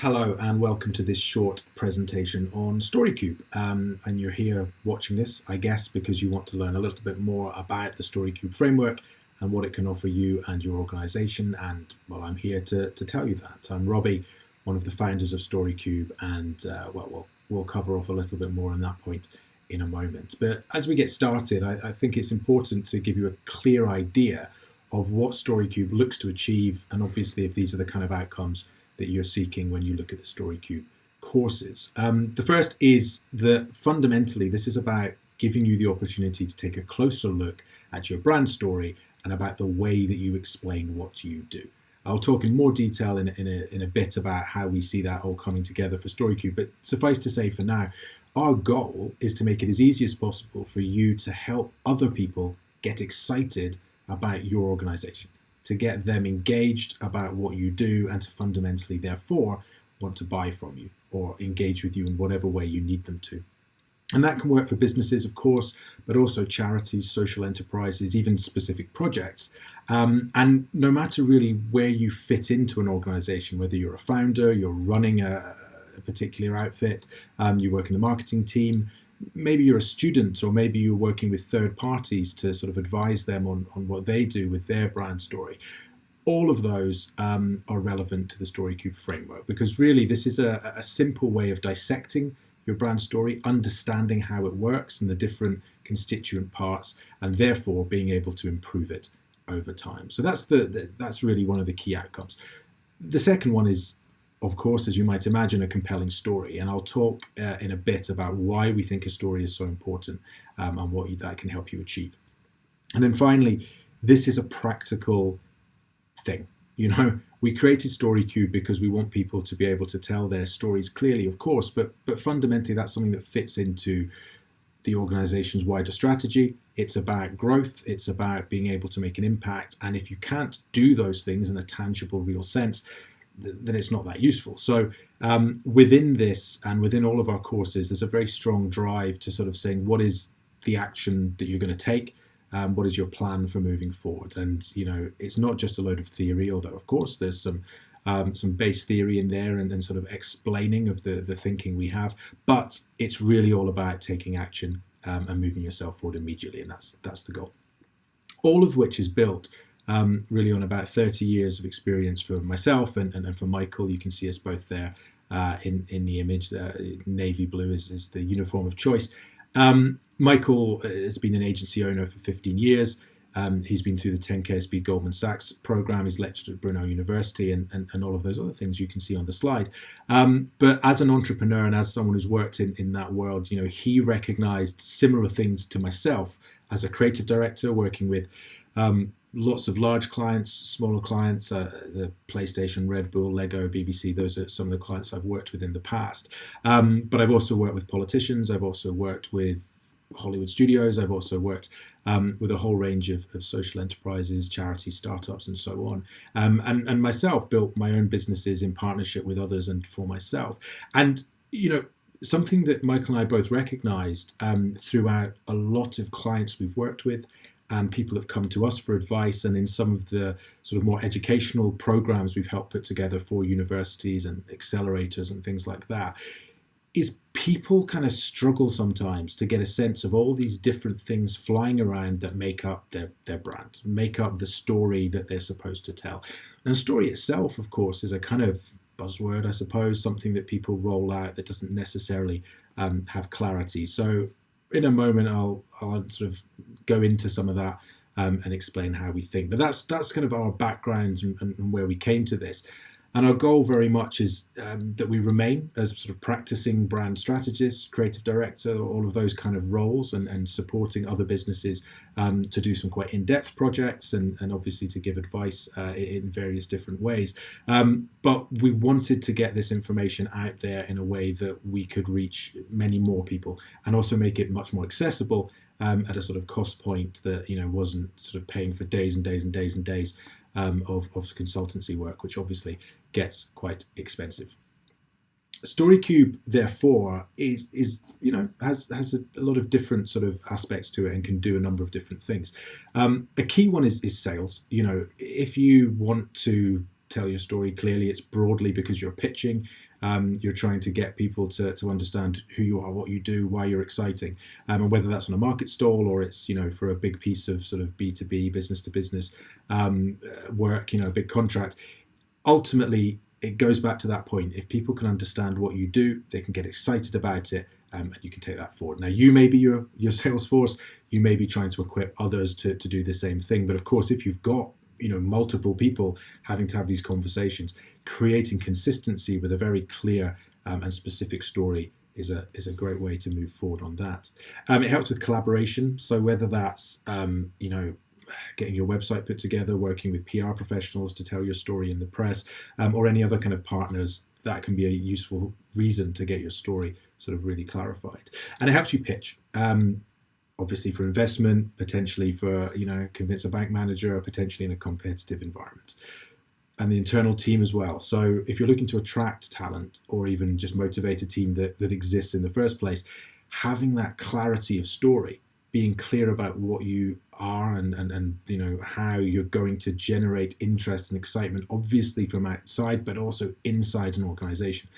Hello and welcome to this short presentation on StoryCube. And you're here watching this, I guess, because you want to learn a little bit more about the StoryCube framework and what it can offer you and your organization. And well, I'm here to tell you that. I'm Robbie, one of the founders of StoryCube, and we'll cover off a little bit more on that point in a moment. But as we get started, I think it's important to give you a clear idea of what StoryCube looks to achieve, and obviously if these are the kind of outcomes that you're seeking when you look at the StoryCube courses. The first is that fundamentally this is about giving you the opportunity to take a closer look at your brand story and about the way that you explain what you do. I'll talk in more detail in a bit about how we see that all coming together for StoryCube, but suffice to say for now, our goal is to make it as easy as possible for you to help other people get excited about your organization, to get them engaged about what you do, and to fundamentally, therefore, want to buy from you or engage with you in whatever way you need them to. And that can work for businesses, of course, but also charities, social enterprises, even specific projects. And no matter really where you fit into an organization, whether you're a founder, you're running a particular outfit, you work in the marketing team, maybe you're a student, or maybe you're working with third parties to sort of advise them on what they do with their brand story. All of those are relevant to the StoryCube framework, because really this is a simple way of dissecting your brand story, understanding how it works and the different constituent parts, and therefore being able to improve it over time. So that's really one of the key outcomes. The second one is, of course, as you might imagine, a compelling story. And I'll talk in a bit about why we think a story is so important and what that can help you achieve. And then finally, this is a practical thing. You know, we created StoryCube because we want people to be able to tell their stories clearly, of course, but fundamentally that's something that fits into the organization's wider strategy. It's about growth. It's about being able to make an impact. And if you can't do those things in a tangible, real sense, then it's not that useful. So within this and within all of our courses, there's a very strong drive to sort of saying, what is the action that you're going to take? What is your plan for moving forward? And, you know, it's not just a load of theory, although, of course, there's some base theory in there and sort of explaining of the thinking we have. But it's really all about taking action and moving yourself forward immediately. And that's the goal. All of which is built really on about 30 years of experience for myself and for Michael. You can see us both there in the image. Navy blue is the uniform of choice. Michael has been an agency owner for 15 years. He's been through the 10KSB Goldman Sachs program. He's lectured at Brunel University and all of those other things you can see on the slide. But as an entrepreneur and as someone who's worked in that world, you know, he recognized similar things to myself as a creative director working with lots of large clients, smaller clients, the PlayStation, Red Bull, Lego, BBC. Those are some of the clients I've worked with in the past. But I've also worked with politicians. I've also worked with Hollywood studios. I've also worked with a whole range of social enterprises, charities, startups, and so on. And myself built my own businesses in partnership with others and for myself. And, you know, something that Michael and I both recognized throughout a lot of clients we've worked with, and people have come to us for advice, and in some of the sort of more educational programs we've helped put together for universities and accelerators and things like that, is people kind of struggle sometimes to get a sense of all these different things flying around that make up their brand, make up the story that they're supposed to tell. And story itself, of course, is a kind of buzzword, I suppose, something that people roll out that doesn't necessarily have clarity. So in a moment, I'll sort of go into some of that and explain how we think. But that's kind of our background and where we came to this. And our goal very much is that we remain as sort of practicing brand strategists, creative director, all of those kind of roles, and supporting other businesses to do some quite in-depth projects and obviously to give advice in various different ways. But we wanted to get this information out there in a way that we could reach many more people and also make it much more accessible at a sort of cost point that, you know, wasn't sort of paying for days and days and days and days of consultancy work, which obviously gets quite expensive. StoryCube, therefore, is you know, has a lot of different sort of aspects to it and can do a number of different things. A key one is sales. You know, if you want to tell your story clearly. It's broadly because you're pitching. You're trying to get people to understand who you are, what you do, why you're exciting, and whether that's on a market stall or it's for a big piece of sort of B2B, business to business work, a big contract. Ultimately, it goes back to that point. If people can understand what you do, they can get excited about it, and you can take that forward. Now, you may be your sales force, you may be trying to equip others to do the same thing. But of course, if you've got multiple people having to have these conversations, creating consistency with a very clear and specific story is a great way to move forward on that. It helps with collaboration. So whether that's getting your website put together, working with PR professionals to tell your story in the press, or any other kind of partners, that can be a useful reason to get your story sort of really clarified. And it helps you pitch. Obviously for investment, potentially for, convince a bank manager, or potentially in a competitive environment. And the internal team as well. So if you're looking to attract talent or even just motivate a team that exists in the first place, having that clarity of story, being clear about what you are and how you're going to generate interest and excitement, obviously from outside, but also inside an organization,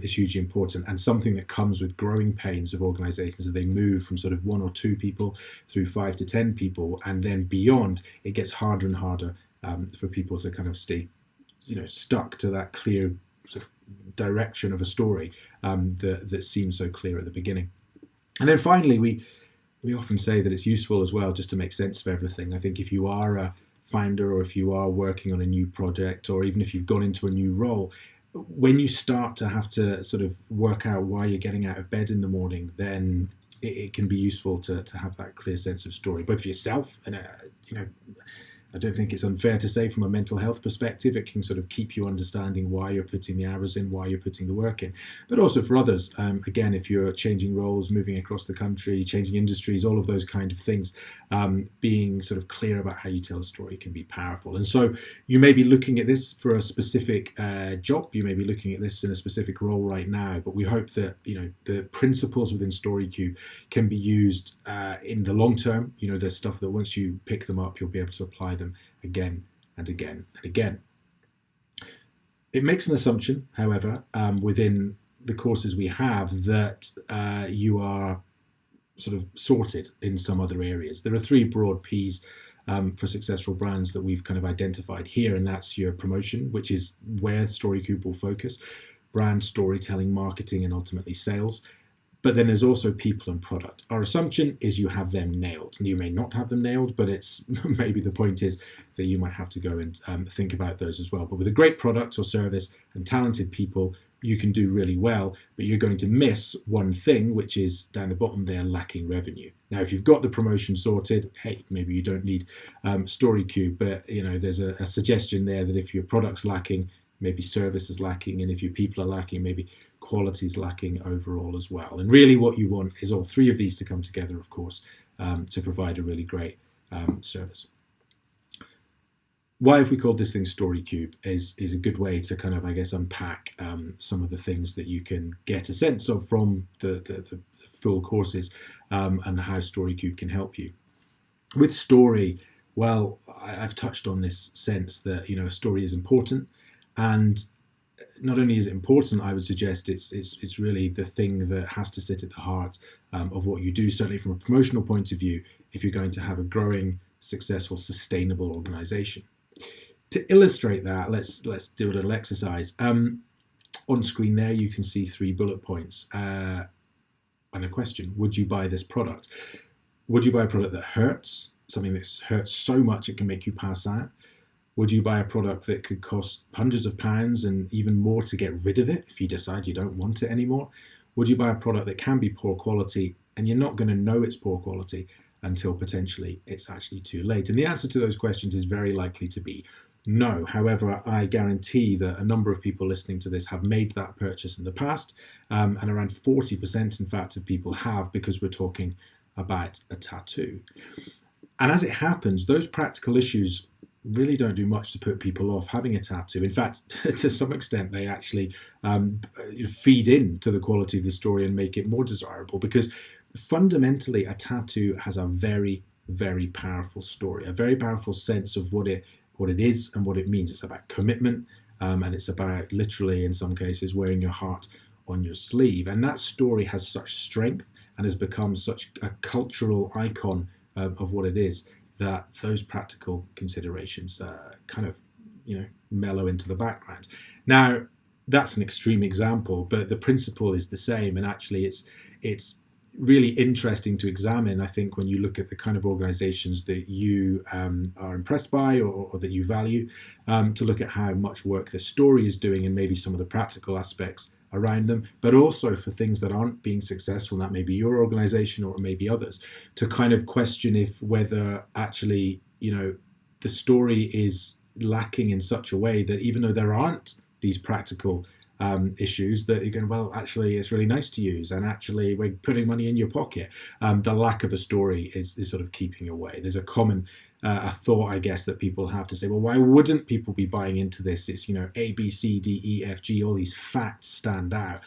is hugely important, and something that comes with growing pains of organizations as they move from sort of 1 or 2 people through 5 to 10 people, and then beyond. It gets harder and harder for people to kind of stay, stuck to that clear sort of direction of a story that seems so clear at the beginning. And then finally, we often say that it's useful as well just to make sense of everything. I think if you are a founder, or if you are working on a new project, or even if you've gone into a new role, when you start to have to sort of work out why you're getting out of bed in the morning, then it can be useful to have that clear sense of story, both for yourself and, I don't think it's unfair to say from a mental health perspective, it can sort of keep you understanding why you're putting the hours in, why you're putting the work in. But also for others, again, if you're changing roles, moving across the country, changing industries, all of those kind of things, being sort of clear about how you tell a story can be powerful. And so you may be looking at this for a specific job, you may be looking at this in a specific role right now, but we hope that, the principles within StoryCube can be used in the long term. There's stuff that once you pick them up, you'll be able to apply them again and again and again. It makes an assumption, however, within the courses we have that you are sort of sorted in some other areas. There are 3 broad P's for successful brands that we've kind of identified here, and that's your promotion, which is where StoryCube will focus, brand storytelling, marketing, and ultimately sales. But then there's also people and product. Our assumption is you have them nailed. And you may not have them nailed, but it's maybe the point is that you might have to go and think about those as well. But with a great product or service and talented people, you can do really well, but you're going to miss one thing, which is down the bottom there, lacking revenue. Now, if you've got the promotion sorted, hey, maybe you don't need StoryCube, but there's a suggestion there that if your product's lacking, maybe service is lacking, and if your people are lacking, maybe quality is lacking overall as well. And really what you want is all 3 of these to come together, of course, to provide a really great service. Why have we called this thing StoryCube is a good way to kind of, I guess, unpack some of the things that you can get a sense of from the full courses and how StoryCube can help you. With story, well, I've touched on this sense that, a story is important. And not only is it important, I would suggest it's really the thing that has to sit at the heart of what you do, certainly from a promotional point of view, if you're going to have a growing, successful, sustainable organization. To illustrate that, let's do a little exercise. On screen there, you can see 3 bullet points and a question. Would you buy this product? Would you buy a product that hurts, something that hurts so much it can make you pass out? Would you buy a product that could cost hundreds of pounds and even more to get rid of it if you decide you don't want it anymore? Would you buy a product that can be poor quality and you're not going to know it's poor quality until potentially it's actually too late? And the answer to those questions is very likely to be no. However, I guarantee that a number of people listening to this have made that purchase in the past, and around 40%, in fact, of people have, because we're talking about a tattoo. And as it happens, those practical issues really don't do much to put people off having a tattoo. In fact, to some extent, they actually feed into the quality of the story and make it more desirable, because fundamentally a tattoo has a very, very powerful story, a very powerful sense of what it what it is and what it means. It's about commitment, and it's about literally, in some cases, wearing your heart on your sleeve. And that story has such strength and has become such a cultural icon of what it is, that those practical considerations kind of, mellow into the background. Now, that's an extreme example, but the principle is the same. And actually, it's really interesting to examine, I think, when you look at the kind of organizations that you are impressed by or that you value, to look at how much work the story is doing and maybe some of the practical aspects around them, but also for things that aren't being successful, and that may be your organization or maybe others, to kind of question whether actually, the story is lacking in such a way that even though there aren't these practical issues, that you're going, well, actually, it's really nice to use, and actually, we're putting money in your pocket. The lack of a story is sort of keeping away. There's a common a thought, I guess, that people have to say, well, why wouldn't people be buying into this? It's, A, B, C, D, E, F, G, all these facts stand out.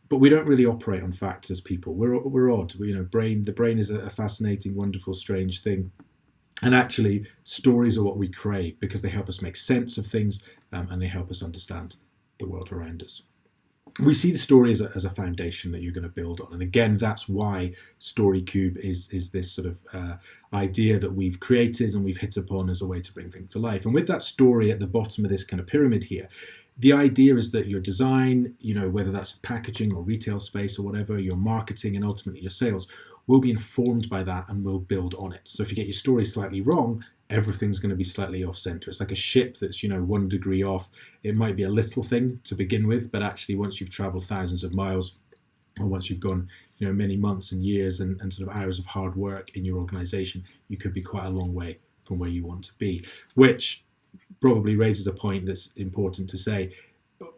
But we don't really operate on facts as people. We're odd. The brain is a fascinating, wonderful, strange thing. And actually, stories are what we crave because they help us make sense of things, and they help us understand the world around us. We see the story as a foundation that you're going to build on. And again, that's why StoryCube is this sort of idea that we've created and we've hit upon as a way to bring things to life. And with that story at the bottom of this kind of pyramid here, the idea is that your design, whether that's packaging or retail space or whatever, your marketing and ultimately your sales will be informed by that and will build on it. So if you get your story slightly wrong, everything's going to be slightly off center. It's like a ship that's, 1 degree off. It might be a little thing to begin with, but actually once you've traveled thousands of miles, or once you've gone, many months and years and sort of hours of hard work in your organization, you could be quite a long way from where you want to be, which probably raises a point that's important to say.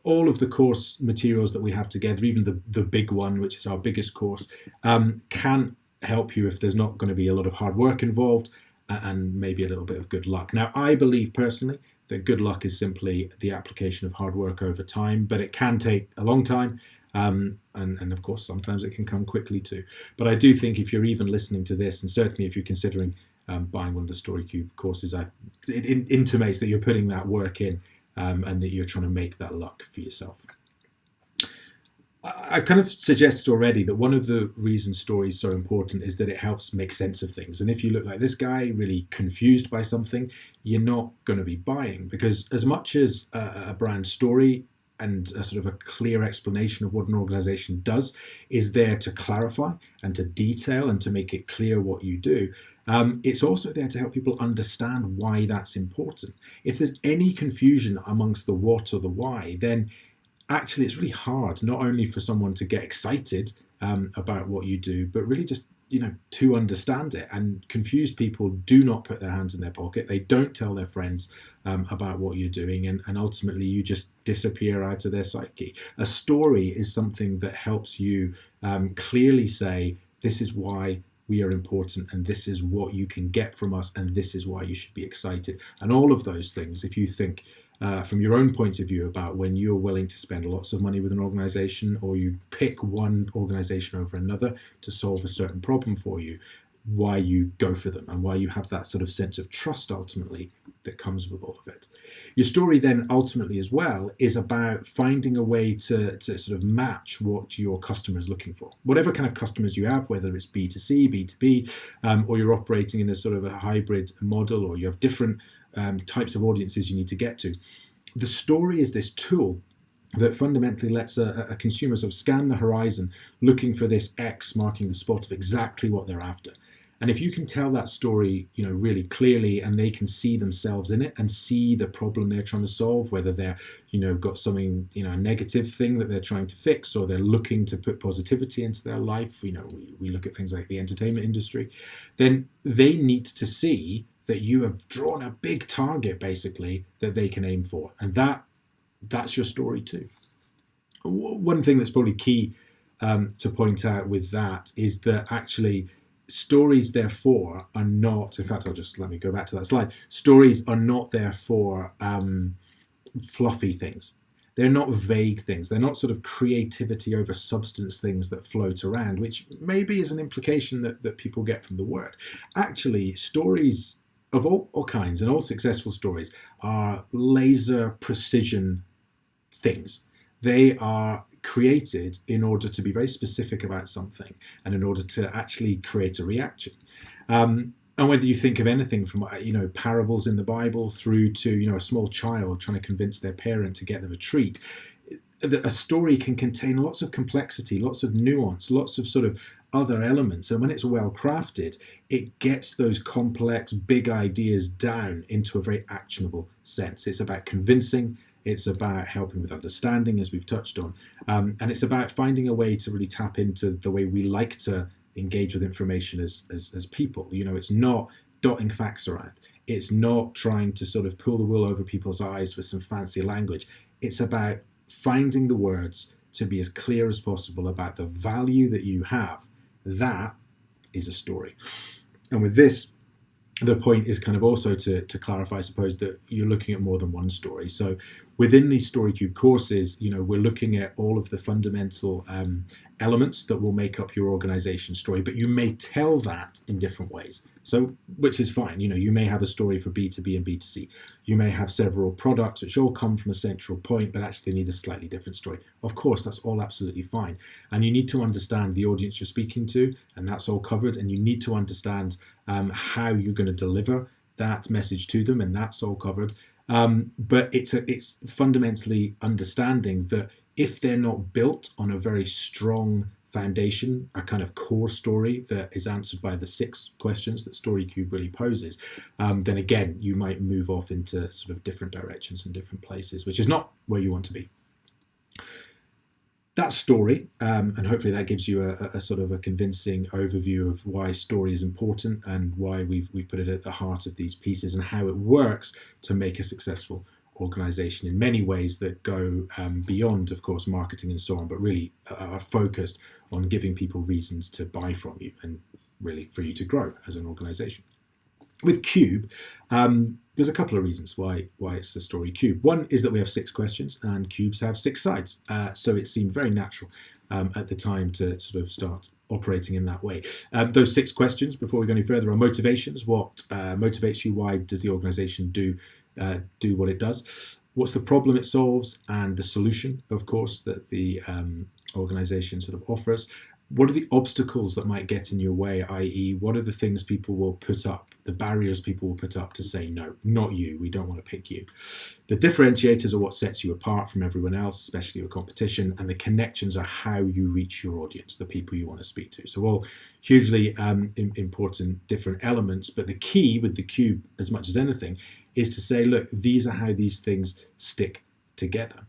All of the course materials that we have together, even the big one, which is our biggest course, can help you if there's not going to be a lot of hard work involved and maybe a little bit of good luck. Now, I believe personally that good luck is simply the application of hard work over time, but it can take a long time. And of course, sometimes it can come quickly too. But I do think if you're even listening to this, and certainly if you're considering buying one of the StoryCube courses, it intimates that you're putting that work in and that you're trying to make that luck for yourself. I kind of suggested already that one of the reasons story is so important is that it helps make sense of things. And if you look like this guy, really confused by something, you're not going to be buying, because as much as a brand story and a sort of a clear explanation of what an organization does is there to clarify and to detail and to make it clear what you do, it's also there to help people understand why that's important. If there's any confusion amongst the what or the why, then actually it's really hard not only for someone to get excited about what you do, but really just to understand it. And confused people do not put their hands in their pocket. They don't tell their friends about what you're doing, and ultimately you just disappear out of their psyche. A story is something that helps you clearly say, this is why we are important, and this is what you can get from us, and this is why you should be excited. And all of those things, if you think from your own point of view about when you're willing to spend lots of money with an organization, or you pick one organization over another to solve a certain problem for you, why you go for them and why you have that sort of sense of trust ultimately that comes with all of it. Your story then ultimately as well is about finding a way to sort of match what your customer is looking for. Whatever kind of customers you have, whether it's B2C, B2B, or you're operating in a sort of a hybrid model, or you have different types of audiences you need to get to. The story is this tool that fundamentally lets a consumer sort of scan the horizon looking for this X marking the spot of exactly what they're after. And if you can tell that story, really clearly, and they can see themselves in it and see the problem they're trying to solve, whether they're, got something, a negative thing that they're trying to fix, or they're looking to put positivity into their life, we look at things like the entertainment industry, then they need to see that you have drawn a big target, basically, that they can aim for. And that's your story too. One thing that's probably key to point out with that is that actually stories, therefore, are not, in fact, let me go back to that slide. Stories are not, therefore, fluffy things. They're not vague things. They're not sort of creativity over substance things that float around, which maybe is an implication that people get from the word. Actually, stories of all kinds, and all successful stories are laser precision things. They are created in order to be very specific about something and in order to actually create a reaction. And whether you think of anything from parables in the Bible through to a small child trying to convince their parent to get them a treat, a story can contain lots of complexity, lots of nuance, lots of sort of other elements. And when it's well crafted, it gets those complex, big ideas down into a very actionable sense. It's about convincing. It's about helping with understanding, as we've touched on. And it's about finding a way to really tap into the way we like to engage with information as people. It's not dotting facts around. It's not trying to sort of pull the wool over people's eyes with some fancy language. It's about finding the words to be as clear as possible about the value that you have. That is a story. And with this, the point is kind of also to clarify, I suppose, that you're looking at more than one story. So within these StoryCube courses, we're looking at all of the fundamental elements that will make up your organization's story, but you may tell that in different ways. So, which is fine. You may have a story for B2B and B2C. You may have several products which all come from a central point, but actually need a slightly different story. Of course, that's all absolutely fine. And you need to understand the audience you're speaking to, and that's all covered. And you need to understand how you're going to deliver that message to them, and that's all covered. But it's fundamentally understanding that if they're not built on a very strong foundation, a kind of core story that is answered by the 6 questions that StoryCube really poses, then again, you might move off into sort of different directions and different places, which is not where you want to be. That story, and hopefully that gives you a sort of a convincing overview of why story is important and why we've put it at the heart of these pieces and how it works to make a successful organization in many ways that go beyond, of course, marketing and so on, but really are focused on giving people reasons to buy from you and really for you to grow as an organization. With Cube, there's a couple of reasons why it's the story cube. One is that we have 6 questions and cubes have 6 sides. So it seemed very natural at the time to sort of start operating in that way. Those 6 questions, before we go any further, are motivations. What motivates you? Why does the organization do what it does? What's the problem it solves? And the solution, of course, that the organization sort of offers. What are the obstacles that might get in your way, i.e. what are the things people will put up, the barriers people will put up to say, no, not you, we don't want to pick you. The differentiators are what sets you apart from everyone else, especially your competition, and the connections are how you reach your audience, the people you want to speak to. So all hugely important different elements, but the key with the cube, as much as anything, is to say, look, these are how these things stick together.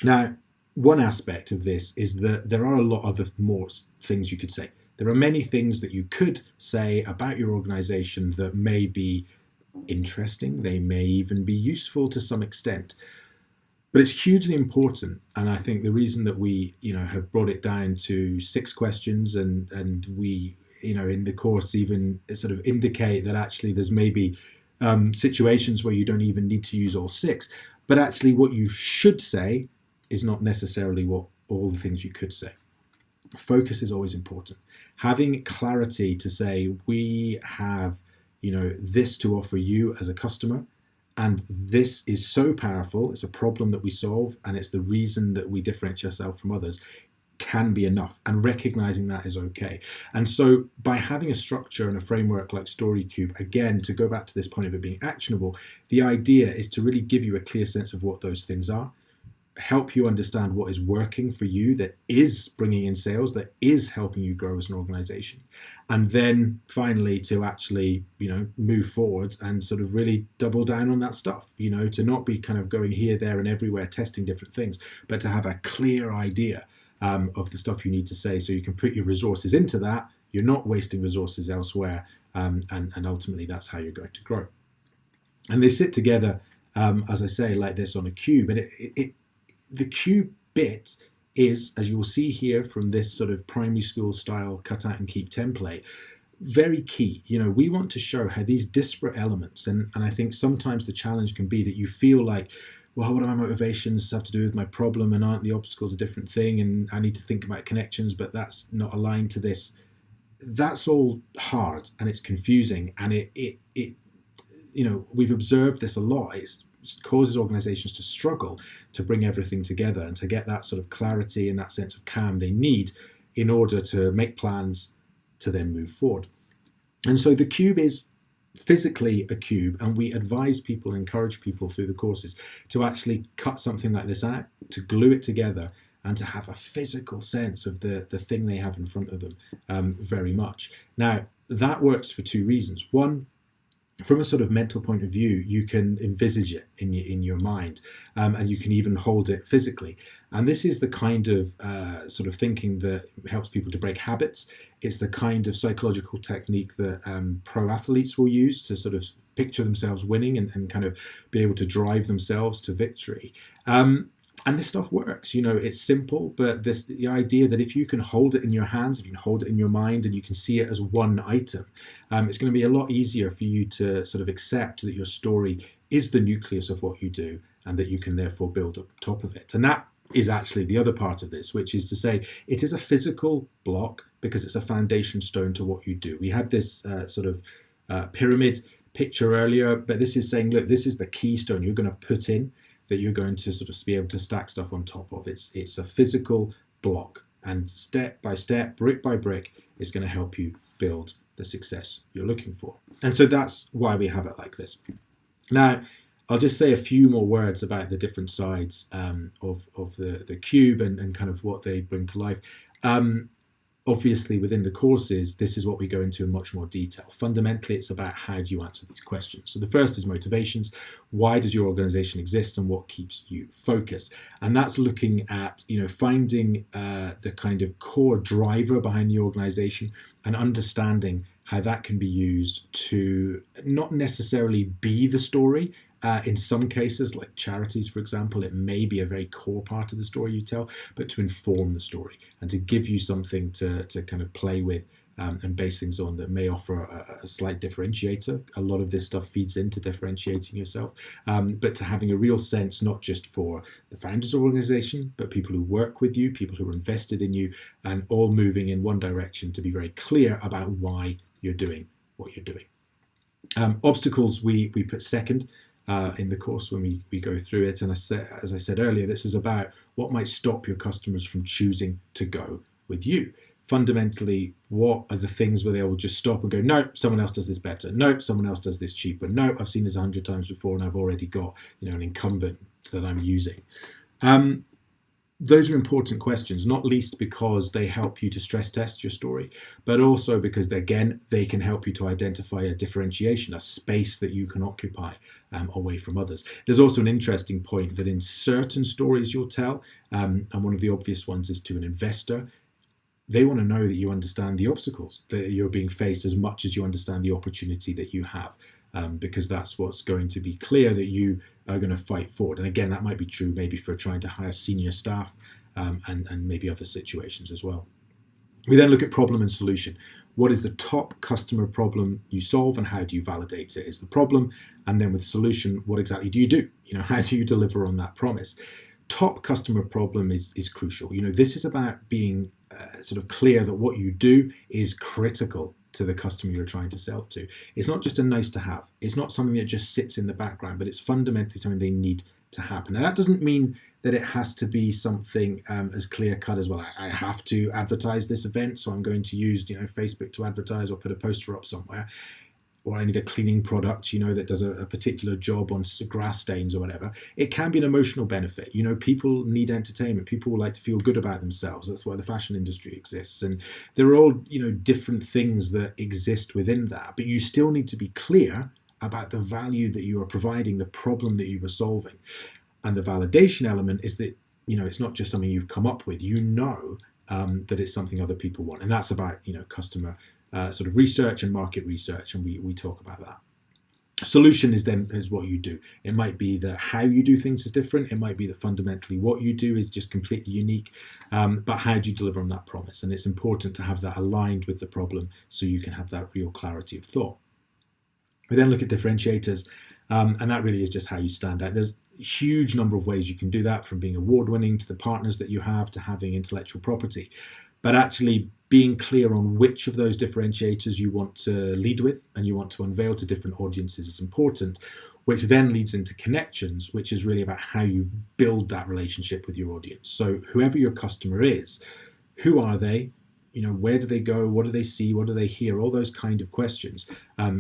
Now, one aspect of this is that there are a lot of more things you could say. There are many things that you could say about your organization that may be interesting. They may even be useful to some extent. But it's hugely important. And I think the reason that we, have brought it down to 6 questions and we, in the course even sort of indicate that actually there's maybe situations where you don't even need to use all 6. But actually what you should say is not necessarily what all the things you could say. Focus is always important. Having clarity to say, we have, this to offer you as a customer, and this is so powerful, it's a problem that we solve, and it's the reason that we differentiate ourselves from others, can be enough, and recognizing that is okay. And so by having a structure and a framework like StoryCube, again, to go back to this point of it being actionable, the idea is to really give you a clear sense of what those things are, help you understand what is working for you that is bringing in sales, that is helping you grow as an organization. And then finally to actually, move forward and sort of really double down on that stuff, to not be kind of going here, there and everywhere, testing different things, but to have a clear idea of the stuff you need to say so you can put your resources into that. You're not wasting resources elsewhere. And ultimately that's how you're going to grow. And they sit together, as I say, like this on a cube. And the cube bit is, as you will see here from this sort of primary school style cut out and keep template, very key. We want to show how these disparate elements, and I think sometimes the challenge can be that you feel like, well, what are my motivations have to do with my problem, and aren't the obstacles a different thing, and I need to think about connections, but that's not aligned to this. That's all hard and it's confusing, and it we've observed this a lot. It causes organizations to struggle to bring everything together and to get that sort of clarity and that sense of calm they need in order to make plans to then move forward. And so the cube is physically a cube, and we advise people, encourage people through the courses to actually cut something like this out, to glue it together, and to have a physical sense of the thing they have in front of them very much. Now, that works for two reasons. One, from a sort of mental point of view, you can envisage it in your mind, and you can even hold it physically. And this is the kind of sort of thinking that helps people to break habits. It's the kind of psychological technique that pro athletes will use to sort of picture themselves winning and kind of be able to drive themselves to victory. And this stuff works, it's simple, but the idea that if you can hold it in your hands, if you can hold it in your mind and you can see it as one item, it's going to be a lot easier for you to sort of accept that your story is the nucleus of what you do and that you can therefore build up top of it. And that is actually the other part of this, which is to say it is a physical block because it's a foundation stone to what you do. We had this sort of pyramid picture earlier, but this is saying, look, this is the keystone you're going to put in, that you're going to sort of be able to stack stuff on top of. It's a physical block, and step by step, brick by brick, is going to help you build the success you're looking for. And so that's why we have it like this. Now, I'll just say a few more words about the different sides of the cube and kind of what they bring to life. Obviously, within the courses, this is what we go into in much more detail. Fundamentally, it's about how do you answer these questions. So the first is motivations. Why does your organization exist and what keeps you focused? And that's looking at, finding the kind of core driver behind the organization and understanding how that can be used to not necessarily be the story. In some cases, like charities, for example, it may be a very core part of the story you tell, but to inform the story and to give you something to kind of play with and base things on that may offer a slight differentiator. A lot of this stuff feeds into differentiating yourself, but to having a real sense, not just for the founders of the organization, but people who work with you, people who are invested in you, and all moving in one direction to be very clear about why you're doing what you're doing. Obstacles we put second in the course when we go through it. And as I said earlier, this is about what might stop your customers from choosing to go with you. Fundamentally, what are the things where they will just stop and go, nope, someone else does this better. Nope, someone else does this cheaper. Nope, I've seen this 100 times before and I've already got an incumbent that I'm using. Those are important questions, not least because they help you to stress test your story, but also because, again, they can help you to identify a differentiation, a space that you can occupy away from others. There's also an interesting point that in certain stories you'll tell, and one of the obvious ones is to an investor, they want to know that you understand the obstacles that you're being faced as much as you understand the opportunity that you have. Because that's what's going to be clear that you are going to fight forward. And again, that might be true maybe for trying to hire senior staff and maybe other situations as well. We then look at problem and solution. What is the top customer problem you solve and how do you validate it is the problem? And then with solution, what exactly do you do? How do you deliver on that promise? Top customer problem is crucial. This is about being sort of clear that what you do is critical to the customer you're trying to sell to. It's not just a nice to have. It's not something that just sits in the background, but it's fundamentally something they need to happen. And that doesn't mean that it has to be something as clear cut as, well, I have to advertise this event, so I'm going to use Facebook to advertise or put a poster up somewhere. Or I need a cleaning product, that does a particular job on grass stains or whatever. It can be an emotional benefit. People need entertainment. People like to feel good about themselves. That's why the fashion industry exists. And there are all, different things that exist within that. But you still need to be clear about the value that you are providing, the problem that you are solving. And the validation element is that, it's not just something you've come up with. That it's something other people want. And that's about, customer sort of research and market research, and we talk about that. Solution is what you do. It might be that how you do things is different. It might be that fundamentally what you do is just completely unique. But how do you deliver on that promise? And it's important to have that aligned with the problem so you can have that real clarity of thought. We then look at differentiators, And that really is just how you stand out. There's a huge number of ways you can do that, from being award-winning to the partners that you have to having intellectual property. But actually being clear on which of those differentiators you want to lead with and you want to unveil to different audiences is important, which then leads into connections, which is really about how you build that relationship with your audience. So whoever your customer is, who are they? Where do they go? What do they see? What do they hear? All those kind of questions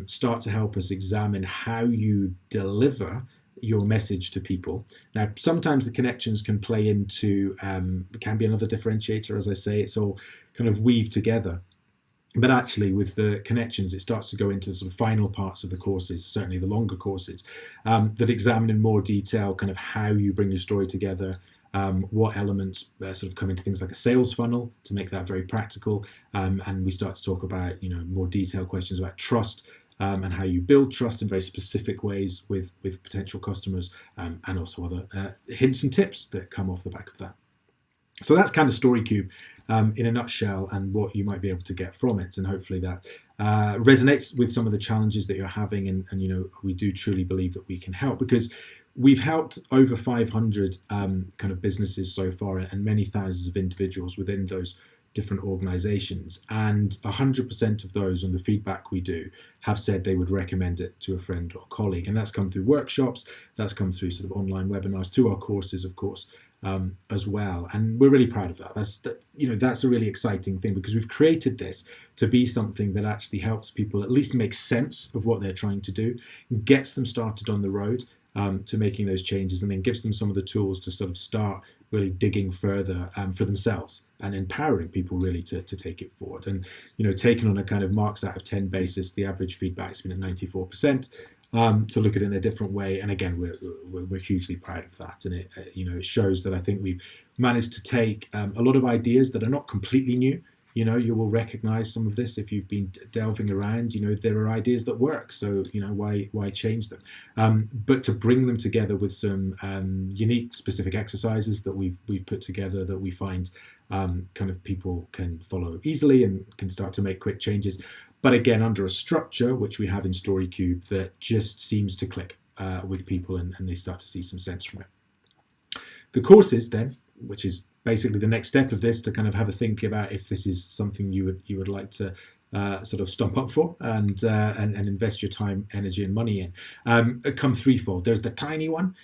start to help us examine how you deliver your message to people. Now, sometimes the connections can play into, can be another differentiator. As I say, it's all kind of weaved together. But actually, with the connections, it starts to go into the sort of final parts of the courses, certainly the longer courses, that examine in more detail kind of how you bring your story together, what elements sort of come into things like a sales funnel to make that very practical. And we start to talk about, more detailed questions about trust, and how you build trust in very specific ways with potential customers, and also other hints and tips that come off the back of that. So that's kind of StoryCube in a nutshell, and what you might be able to get from it. And hopefully that resonates with some of the challenges that you're having. And we do truly believe that we can help, because we've helped over 500 kind of businesses so far, and many thousands of individuals within those different organizations, and 100% of those on the feedback we do have said they would recommend it to a friend or colleague. And that's come through workshops, that's come through sort of online webinars, through our courses, of course, as well. And we're really proud of that. That's a really exciting thing, because we've created this to be something that actually helps people at least make sense of what they're trying to do, gets them started on the road to making those changes, and then gives them some of the tools to sort of start really digging further for themselves, and empowering people really to take it forward. And taken on a kind of marks out of 10 basis, the average feedback's been at 94%. To look at it in a different way, and again, we're hugely proud of that. And it shows that I think we've managed to take a lot of ideas that are not completely new. You will recognize some of this if you've been delving around. There are ideas that work, so why change them? But to bring them together with some unique, specific exercises that we've put together that we find kind of people can follow easily and can start to make quick changes. But again, under a structure which we have in StoryCube that just seems to click with people, and they start to see some sense from it. The courses then, which is basically the next step of this, to kind of have a think about if this is something you would like to sort of stomp up for and invest your time, energy, and money in, come threefold. There's the tiny one,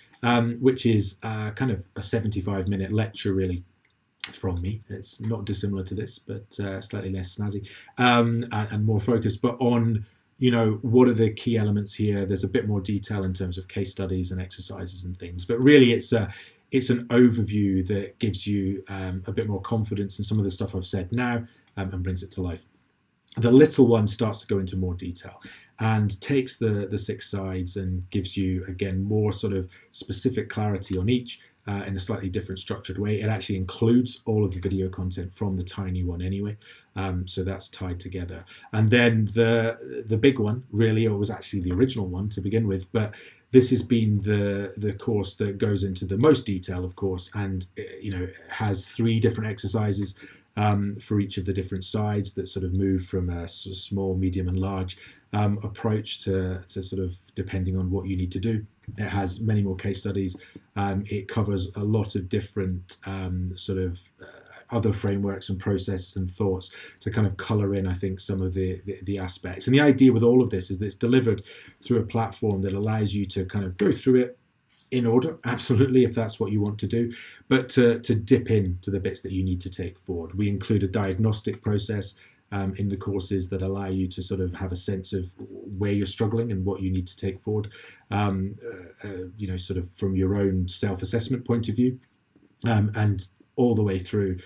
which is kind of a 75-minute lecture, really, from me. It's not dissimilar to this, but slightly less snazzy and more focused, but on what are the key elements here. There's a bit more detail in terms of case studies and exercises and things, but really it's an overview that gives you a bit more confidence in some of the stuff I've said now, and brings it to life. The little one starts to go into more detail and takes the 6 sides and gives you, again, more sort of specific clarity on each, in a slightly different structured way. It actually includes all of the video content from the tiny one anyway, so that's tied together. And then the big one, really, or was actually the original one to begin with, but this has been the course that goes into the most detail, of course, and has 3 different exercises for each of the different sides that sort of move from a sort of small, medium, and large approach to sort of depending on what you need to do. It has many more case studies. It covers a lot of different sort of other frameworks and processes and thoughts to kind of colour in, I think, some of the aspects. And the idea with all of this is that it's delivered through a platform that allows you to kind of go through it in order, absolutely, if that's what you want to do, but to dip into the bits that you need to take forward. We include a diagnostic process in the courses that allow you to sort of have a sense of where you're struggling and what you need to take forward, sort of from your own self-assessment point of view, and all the way through,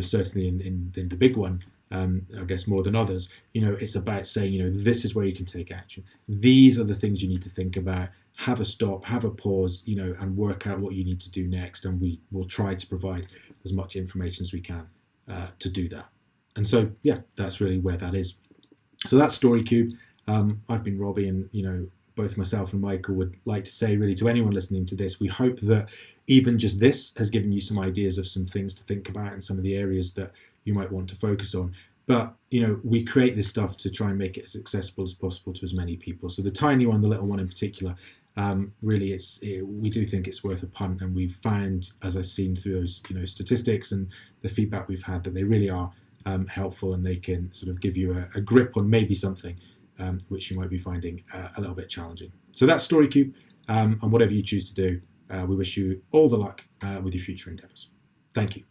certainly in the big one, I guess more than others, it's about saying, this is where you can take action. These are the things you need to think about. Have a stop, have a pause, and work out what you need to do next. And we will try to provide as much information as we can to do that. And so, yeah, that's really where that is. So that's StoryCube. I've been Robbie, and, both myself and Michael would like to say, really, to anyone listening to this, we hope that even just this has given you some ideas of some things to think about and some of the areas that you might want to focus on. But, we create this stuff to try and make it as accessible as possible to as many people. So the tiny one, the little one in particular, really, we do think it's worth a punt, and we've found, as I've seen through those statistics and the feedback we've had, that they really are helpful, and they can sort of give you a grip on maybe something which you might be finding a little bit challenging. So that's StoryCube, and whatever you choose to do, we wish you all the luck with your future endeavours. Thank you.